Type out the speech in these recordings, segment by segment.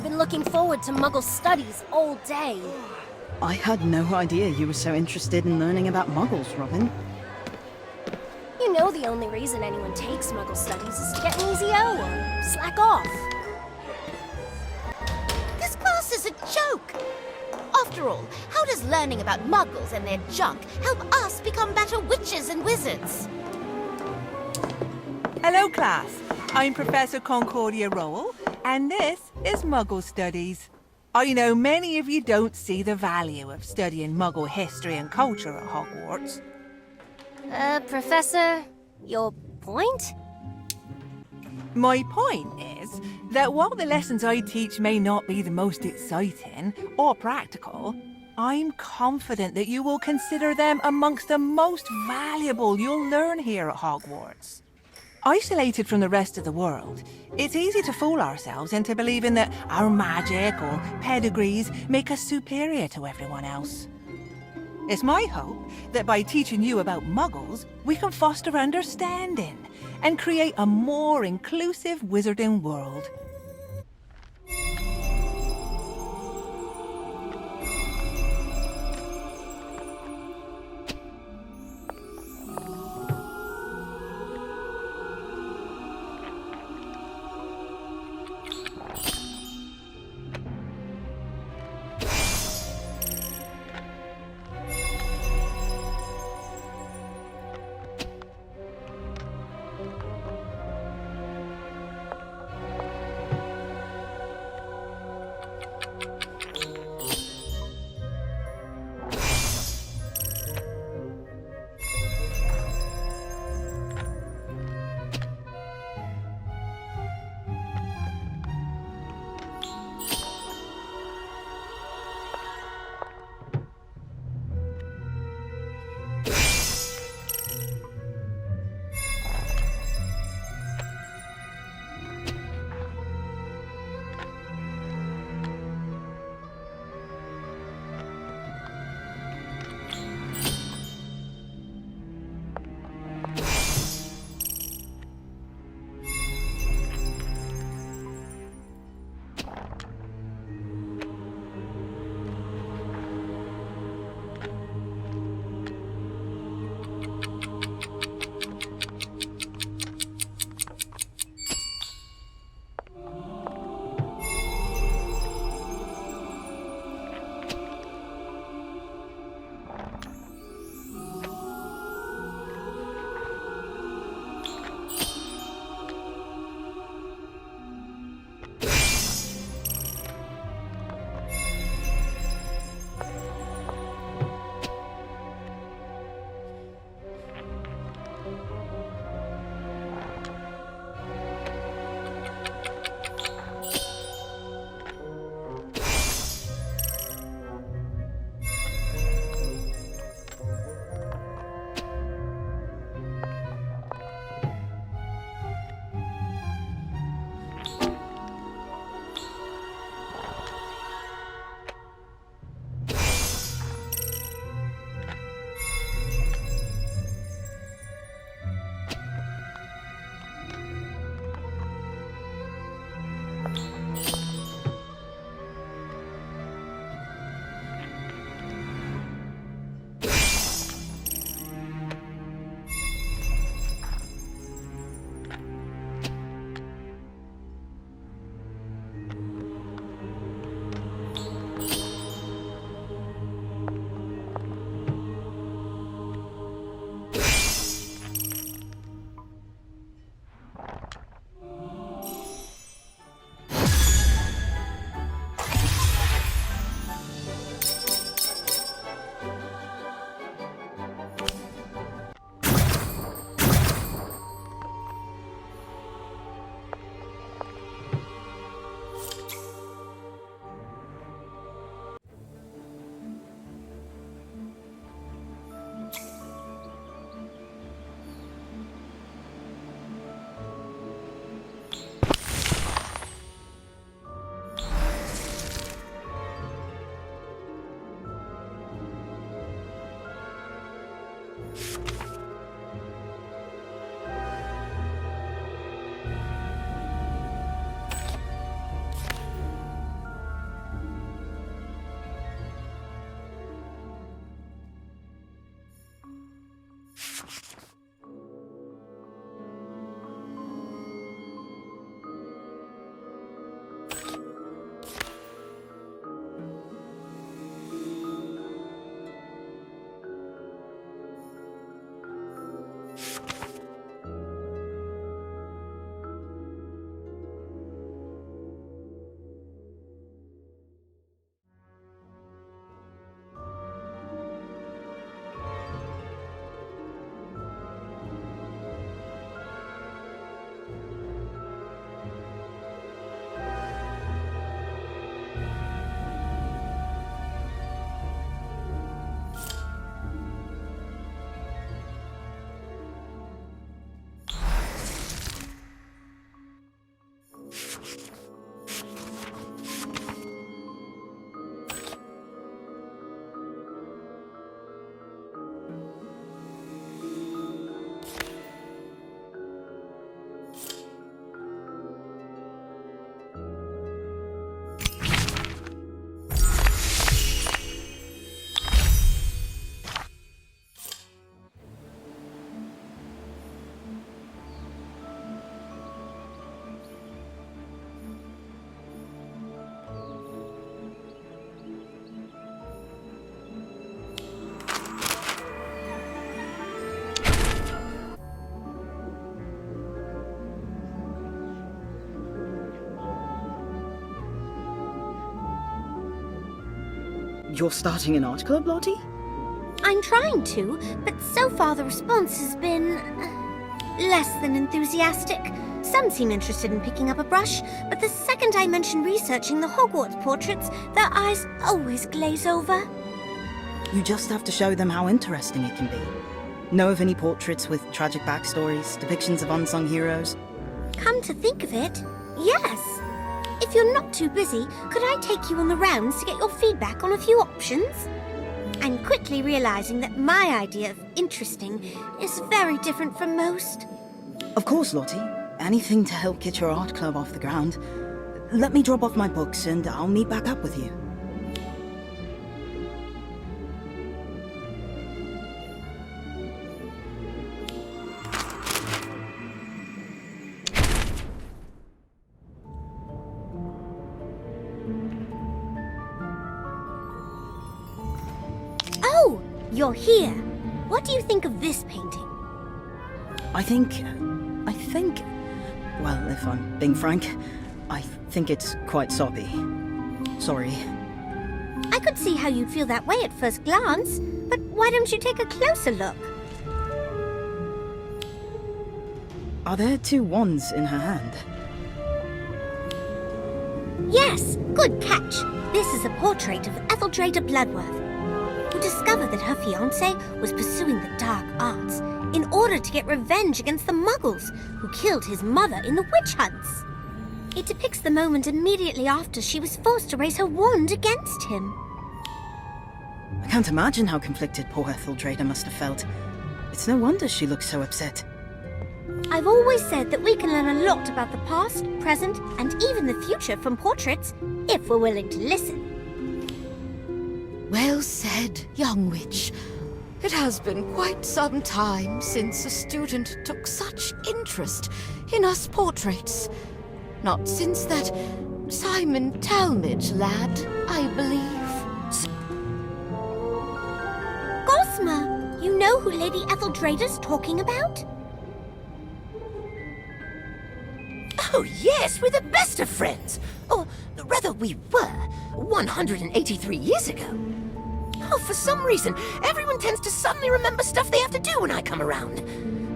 been looking forward to Muggle studies all day. I had no idea you were so interested in learning about Muggles, Robin. You know the only reason anyone takes Muggle studies is to get an easy O or slack off. This class is a joke! After all, how does learning about Muggles and their junk help us become better witches and wizards? Hello, class. I'm Professor Concordia Rowell, and this is Muggle Studies. I know many of you don't see the value of studying Muggle history and culture at Hogwarts. Professor, your point? My point is that while the lessons I teach may not be the most exciting or practical, I'm confident that you will consider them amongst the most valuable you'll learn here at Hogwarts. Isolated from the rest of the world, it's easy to fool ourselves into believing that our magic or pedigrees make us superior to everyone else. It's my hope that by teaching you about Muggles, we can foster understanding and create a more inclusive wizarding world. You're starting an art club, Lottie? I'm trying to, but so far the response has been less than enthusiastic. Some seem interested in picking up a brush, but the second I mention researching the Hogwarts portraits, their eyes always glaze over. You just have to show them how interesting it can be. Know of any portraits with tragic backstories, depictions of unsung heroes? Come to think of it, yes. If you're not too busy, could I take you on the rounds to get your feedback on a few options? I'm quickly realizing that my idea of interesting is very different from most. Of course, Lottie. Anything to help get your art club off the ground. Let me drop off my books and I'll meet back up with you. Oh, you're here. What do you think of this painting? I think... Well, if I'm being frank, I think it's quite soppy. Sorry. I could see how you'd feel that way at first glance, but why don't you take a closer look? Are there two wands in her hand? Yes, good catch. This is a portrait of Etheldreda Bloodworth, who discovered that her fiancé was pursuing the dark arts in order to get revenge against the Muggles who killed his mother in the witch hunts. It depicts the moment immediately after she was forced to raise her wand against him. I can't imagine how conflicted poor Etheldreda must have felt. It's no wonder she looks so upset. I've always said that we can learn a lot about the past, present, and even the future from portraits, if we're willing to listen. Well said, young witch. It has been quite some time since a student took such interest in us portraits. Not since that Simon Talmadge lad, I believe. Gosma, you know who Lady Etheldreda's talking about? Oh, yes, we're the best of friends. Or rather, we were 183 years ago. Oh, for some reason, everyone tends to suddenly remember stuff they have to do when I come around.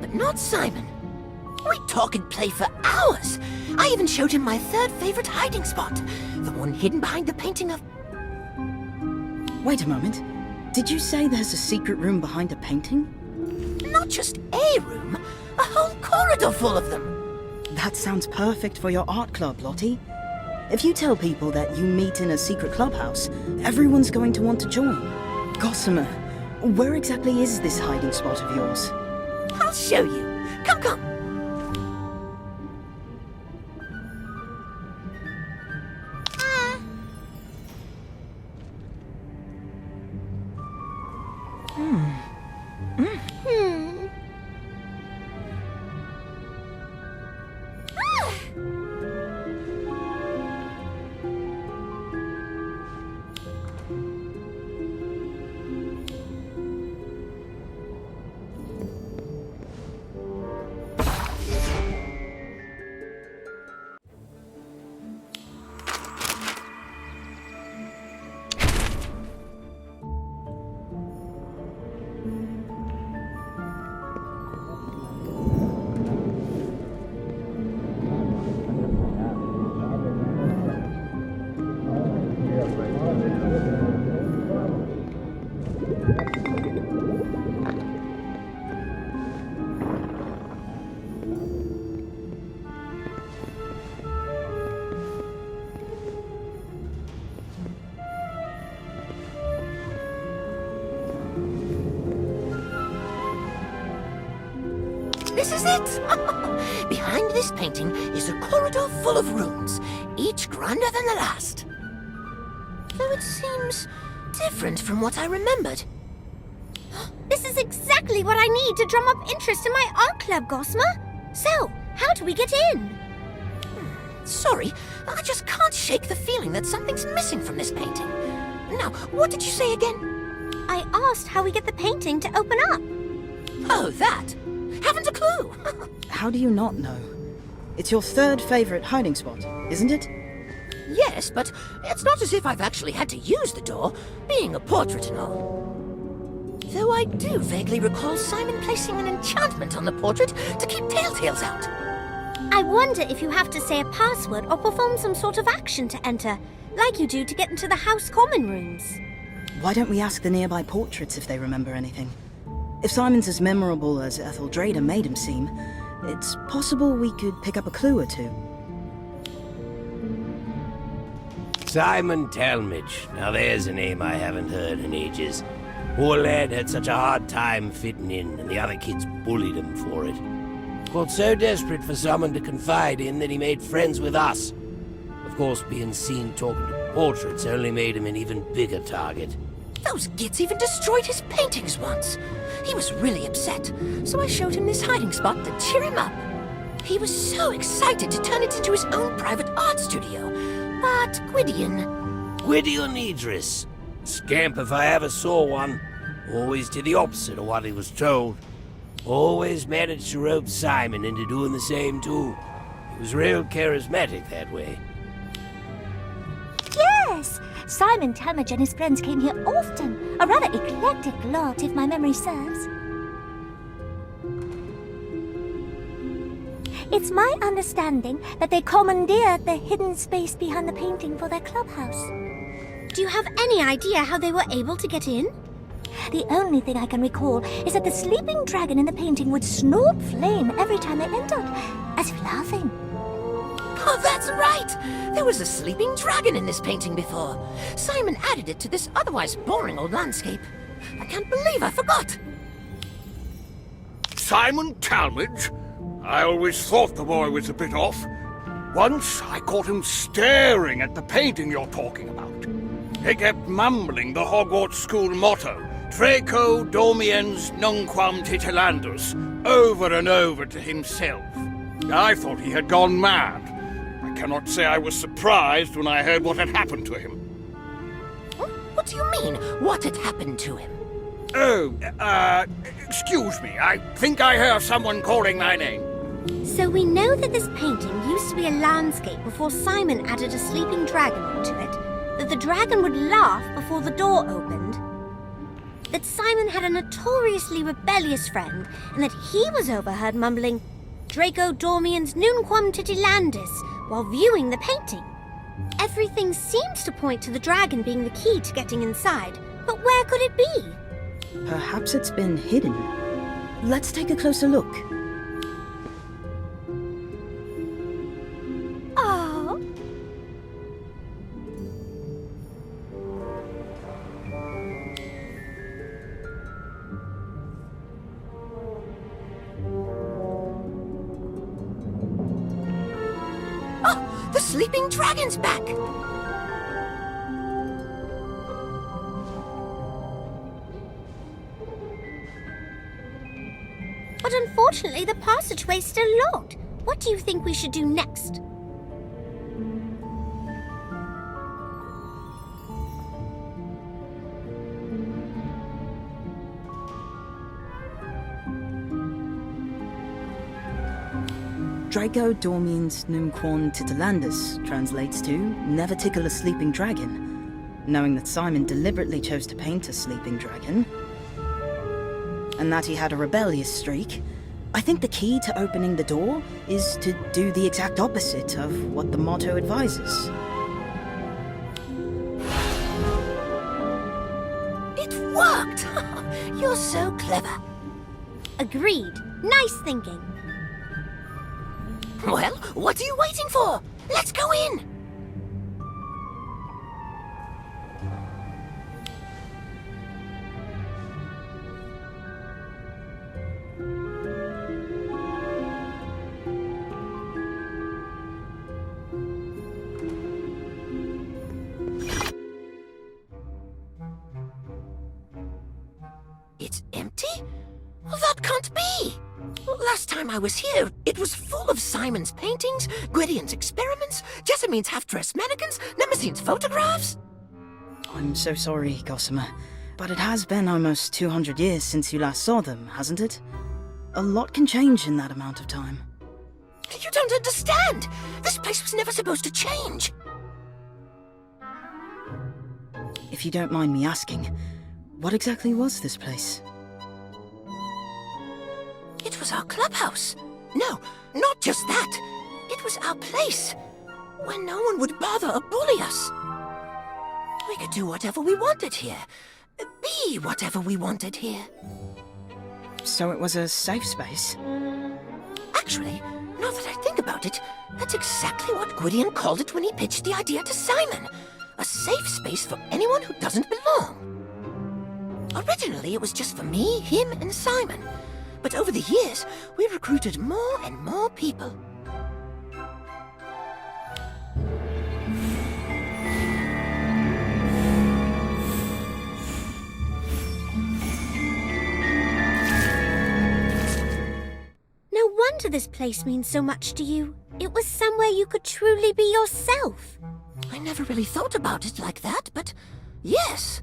But not Simon. We talk and play for hours. I even showed him my third favorite hiding spot, the one hidden behind the painting of... Wait a moment. Did you say there's a secret room behind a painting? Not just a room, a whole corridor full of them. That sounds perfect for your art club, Lottie. If you tell people that you meet in a secret clubhouse, everyone's going to want to join. Gossamer, where exactly is this hiding spot of yours? I'll show you. Come, come. This is it! Behind this painting is a corridor full of rooms, each grander than the last. Though it seems different from what I remembered. This is exactly what I need to drum up interest in my art club, Gosma. So, how do we get in? Sorry, I just can't shake the feeling that something's missing from this painting. Now, what did you say again? I asked how we get the painting to open up. Oh, that. Haven't a clue. How do you not know? It's your third favorite hiding spot, isn't it? yes, but it's not as if I've actually had to use the door, being a portrait and all. Though I do vaguely recall Simon placing an enchantment on the portrait to keep Telltales out. I wonder if you have to say a password or perform some sort of action to enter, like you do to get into the house common rooms. Why don't we ask the nearby portraits if they remember anything? If Simon's as memorable as Etheldrada made him seem, it's possible we could pick up a clue or two. Simon Talmadge. Now there's a name I haven't heard in ages. Poor lad had such a hard time fitting in, and the other kids bullied him for it. Got so desperate for someone to confide in that he made friends with us. Of course, being seen talking to portraits only made him an even bigger target. Those gits even destroyed his paintings once. He was really upset, so I showed him this hiding spot to cheer him up. He was so excited to turn it into his own private art studio. But Gwydion Idris. Scamp if I ever saw one. Always did the opposite of what he was told. Always managed to rope Simon into doing the same too. He was real charismatic that way. Yes! Simon Talmadge and his friends came here often. A rather eclectic lot, if my memory serves. It's my understanding that they commandeered the hidden space behind the painting for their clubhouse. Do you have any idea how they were able to get in? The only thing I can recall is that the sleeping dragon in the painting would snort flame every time they entered, as if laughing. oh, that's right! There was a sleeping dragon in this painting before. Simon added it to this otherwise boring old landscape. I can't believe I forgot. Simon Talmadge? I always thought the boy was a bit off. Once I caught him staring at the painting you're talking about. He kept mumbling the Hogwarts school motto, Draco Dormiens Nunquam Titilandus, over and over to himself. I thought he had gone mad. I cannot say I was surprised when I heard what had happened to him. What do you mean, what had happened to him? Oh, excuse me. I think I hear someone calling my name. So we know that this painting used to be a landscape before Simon added a sleeping dragon onto it, that the dragon would laugh before the door opened, that Simon had a notoriously rebellious friend, and that he was overheard mumbling Draco Dormiens Nunquam Titilandis while viewing the painting. Everything seems to point to the dragon being the key to getting inside, but where could it be? Perhaps it's been hidden. Let's take a closer look. Oh, Oh, the sleeping dragon's back! But unfortunately, the passageway's still locked. What do you think we should do next? Draco Dormiens Nunquam Titilandus translates to never tickle a sleeping dragon. Knowing that Simon deliberately chose to paint a sleeping dragon, and that he had a rebellious streak, I think the key to opening the door is to do the exact opposite of what the motto advises. It worked! You're so clever. Agreed. Nice thinking. Well, what are you waiting for? Let's go in! It's empty? That can't be! Last time I was here, it was full of Simon's paintings, Gwydion's experiments, Jessamine's half-dressed mannequins, Nemesine's photographs. I'm so sorry, Gossamer, but it has been almost 200 years since you last saw them, hasn't it? A lot can change in that amount of time. You don't understand! This place was never supposed to change! If you don't mind me asking, what exactly was this place? It was our clubhouse. No, not just that. It was our place, where no one would bother or bully us. We could do whatever we wanted here. Be whatever we wanted here. So it was a safe space? Actually, now that I think about it, that's exactly what Gwydion called it when he pitched the idea to Simon. A safe space for anyone who doesn't belong. Originally, it was just for me, him, and Simon. But over the years, we recruited more and more people. No wonder this place means so much to you. It was somewhere you could truly be yourself. I never really thought about it like that, but yes.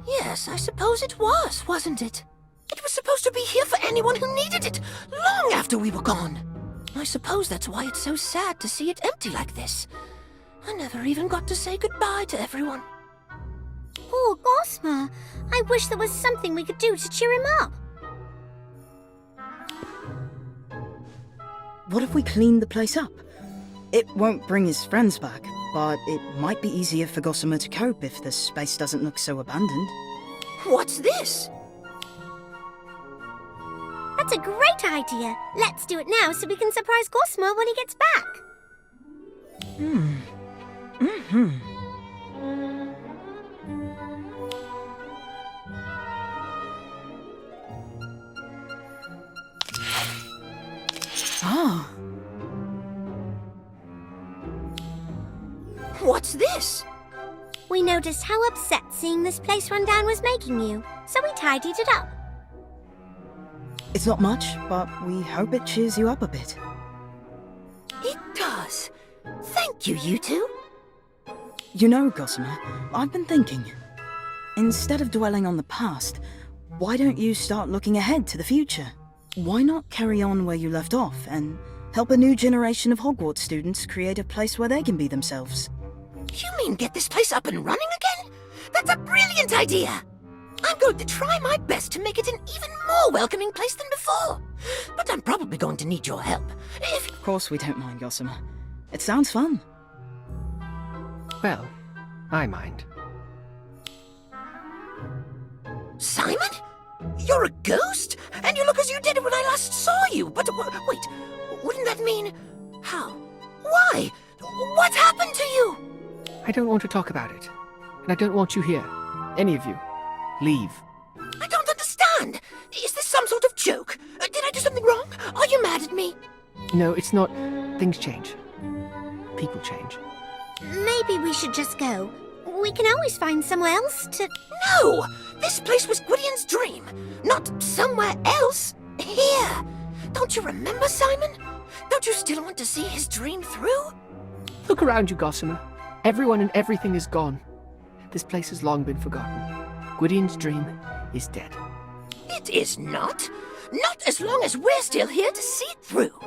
Yes, I suppose it was, wasn't it? It was supposed to be here for anyone who needed it, long after we were gone. I suppose that's why it's so sad to see it empty like this. I never even got to say goodbye to everyone. Poor Gossamer. I wish there was something we could do to cheer him up. What if we clean the place up? It won't bring his friends back, but it might be easier for Gossamer to cope if the space doesn't look so abandoned. What's this? That's a great idea. Let's do it now so we can surprise Gossamer when he gets back. Ah, What's this? We noticed how upset seeing this place run down was making you, so we tidied it up. it's not much, but we hope it cheers you up a bit. It does. Thank you, you two. You know, Gossamer, I've been thinking. Instead of dwelling on the past, why don't you start looking ahead to the future? Why not carry on where you left off and help a new generation of Hogwarts students create a place where they can be themselves? You mean get this place up and running again? That's a brilliant idea! I'm going to try my best to make it an even more welcoming place than before. But I'm probably going to need your help. If Of course we don't mind, Gossamer. It sounds fun. Well, I mind. Simon? You're a ghost? And you look as you did when I last saw you. But wait, wouldn't that mean... How? Why? What happened to you? I don't want to talk about it. And I don't want you here. Any of you. Leave. I don't understand. Is this some sort of joke? Did I do something wrong? Are you mad at me? No, it's not. Things change. People change. Maybe we should just go. We can always find somewhere else to... No! This place was Gwydion's dream, not somewhere else. Here. Don't you remember, Simon? Don't you still want to see his dream through? Look around you, Gossamer. Everyone and everything is gone. This place has long been forgotten. Gwydion's dream is dead. It is not. Not as long as we're still here to see it through.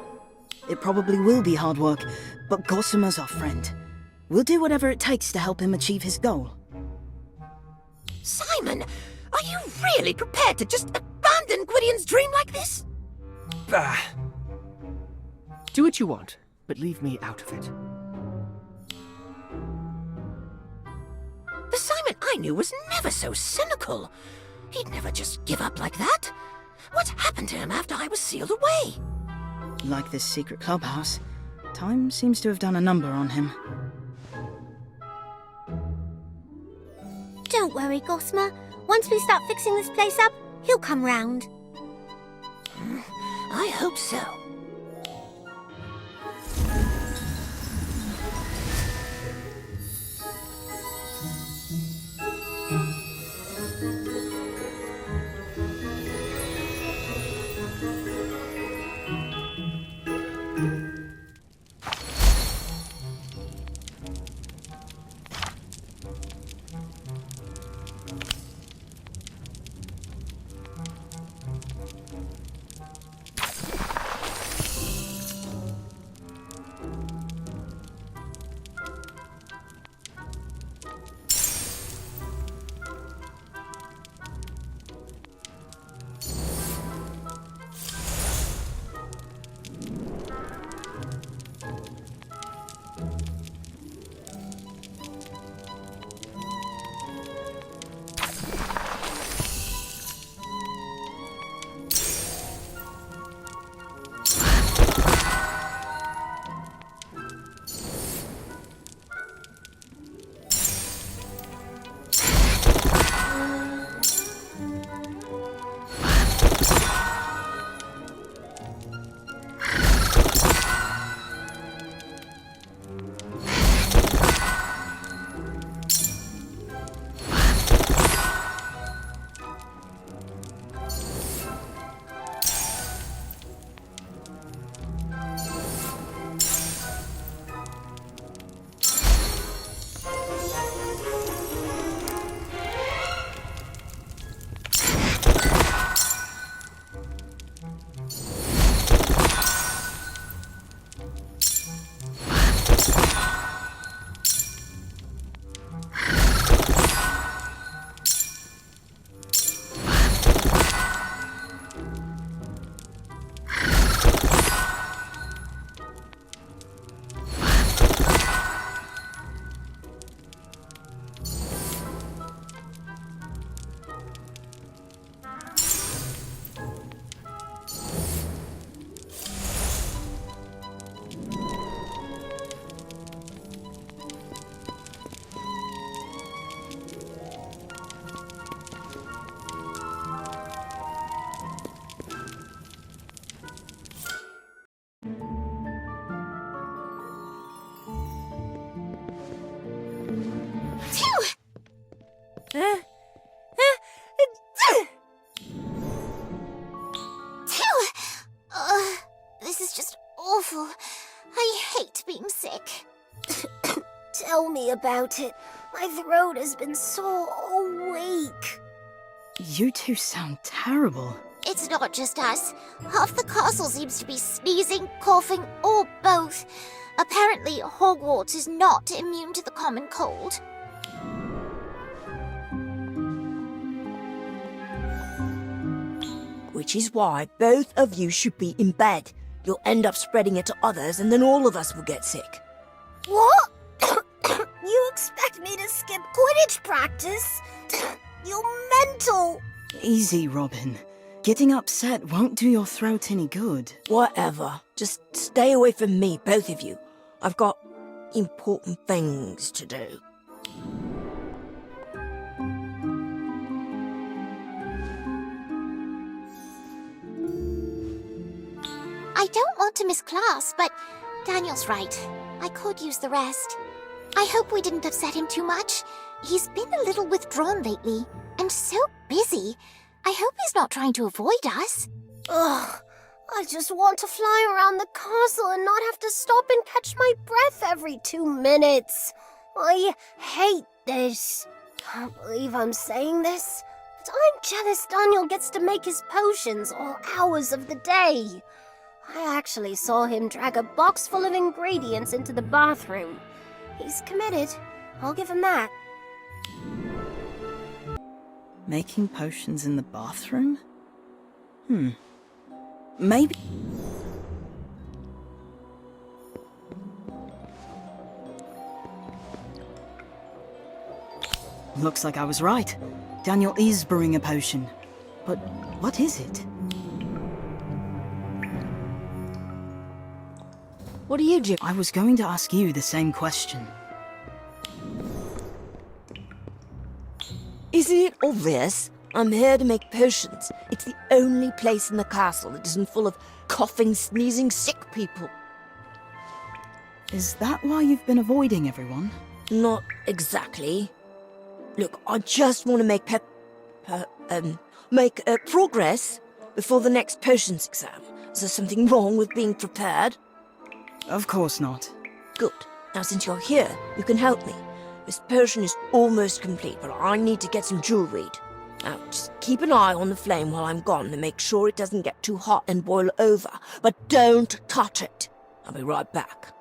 It probably will be hard work, but Gossamer's our friend. We'll do whatever it takes to help him achieve his goal. Simon, are you really prepared to just abandon Gwydion's dream like this? Bah. Do what you want, but leave me out of it. The Simon I knew was never so cynical. He'd never just give up like that. What happened to him after I was sealed away? Like this secret clubhouse, time seems to have done a number on him. Don't worry, Gossamer. Once we start fixing this place up, he'll come round. I hope so. me about it. My throat has been sore all week. You two sound terrible. It's not just us. Half the castle seems to be sneezing, coughing, or both. Apparently, Hogwarts is not immune to the common cold. Which is why both of you should be in bed. You'll end up spreading it to others, and then all of us will get sick. What? You expect me to skip Quidditch practice? You're mental! Easy, Robin. Getting upset won't do your throat any good. Whatever. Just stay away from me, both of you. I've got important things to do. I don't want to miss class, but Daniel's right. I could use the rest. I hope we didn't upset him too much. He's been a little withdrawn lately, and so busy. I hope he's not trying to avoid us. Ugh, I just want to fly around the castle and not have to stop and catch my breath every 2 minutes. I hate this. Can't believe I'm saying this, but I'm jealous Daniel gets to make his potions all hours of the day. I actually saw him drag a box full of ingredients into the bathroom. He's committed. I'll give him that. Making potions in the bathroom? Maybe... Looks like I was right. Daniel is brewing a potion. But what is it? What do you do? I was going to ask you the same question. Isn't it obvious? I'm here to make potions. It's the only place in the castle that isn't full of coughing, sneezing, sick people. Is that why you've been avoiding everyone? Not exactly. Look, I just want to make progress before the next potions exam. Is there something wrong with being prepared? Of course not. Good. Now, since you're here, you can help me. This potion is almost complete, but I need to get some jewelry. Now, just keep an eye on the flame while I'm gone to make sure it doesn't get too hot and boil over. But don't touch it. I'll be right back.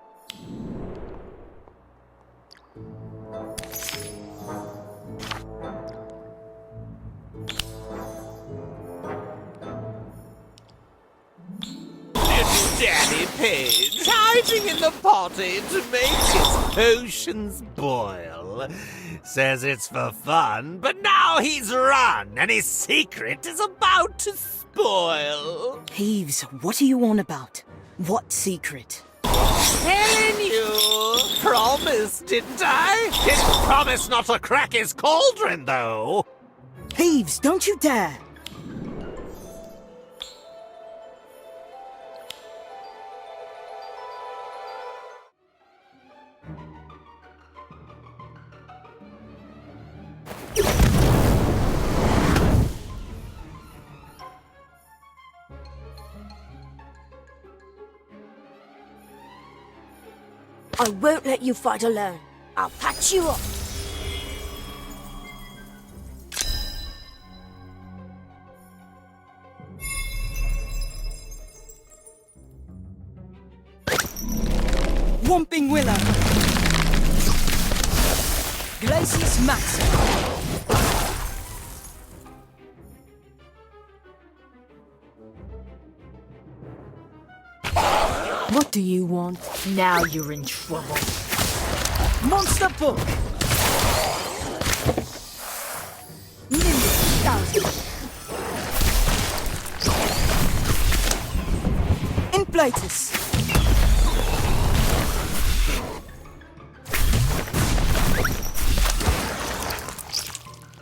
Danny Page hiding in the potty to make his potions boil. Says it's for fun, but now he's run and his secret is about to spoil. Peeves, what are you on about? What secret? Telling you. Promised, didn't I? Didn't promise not to crack his cauldron, though. Peeves, don't you dare! I won't let you fight alone. I'll patch you up. Whomping Willow! Glacius Maxima! What do you want? Now you're in trouble. Monster Book! Nimbus 1000! Inflatus!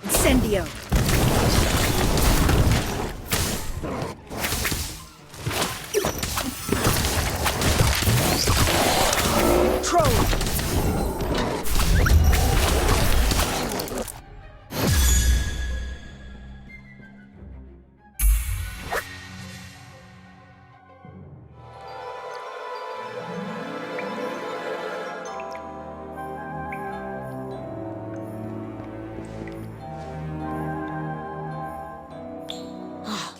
Incendio! Troll!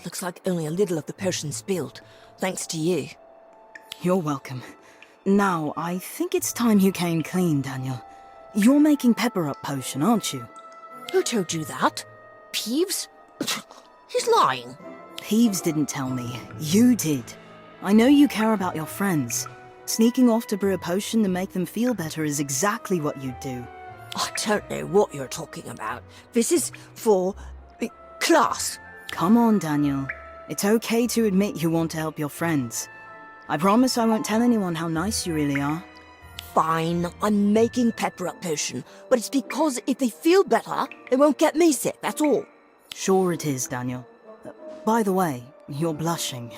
Looks like only a little of the potion spilled, thanks to you. You're welcome. Now, I think it's time you came clean, Daniel. You're making pepper-up potion, aren't you? Who told you that? Peeves? He's lying. Peeves didn't tell me. You did. I know you care about your friends. Sneaking off to brew a potion to make them feel better is exactly what you do. I don't know what you're talking about. This is for class. Come on, Daniel. It's okay to admit you want to help your friends. I promise I won't tell anyone how nice you really are. Fine, I'm making pepper-up potion, but it's because if they feel better, they won't get me sick, that's all. Sure it is, Daniel. By the way, you're blushing.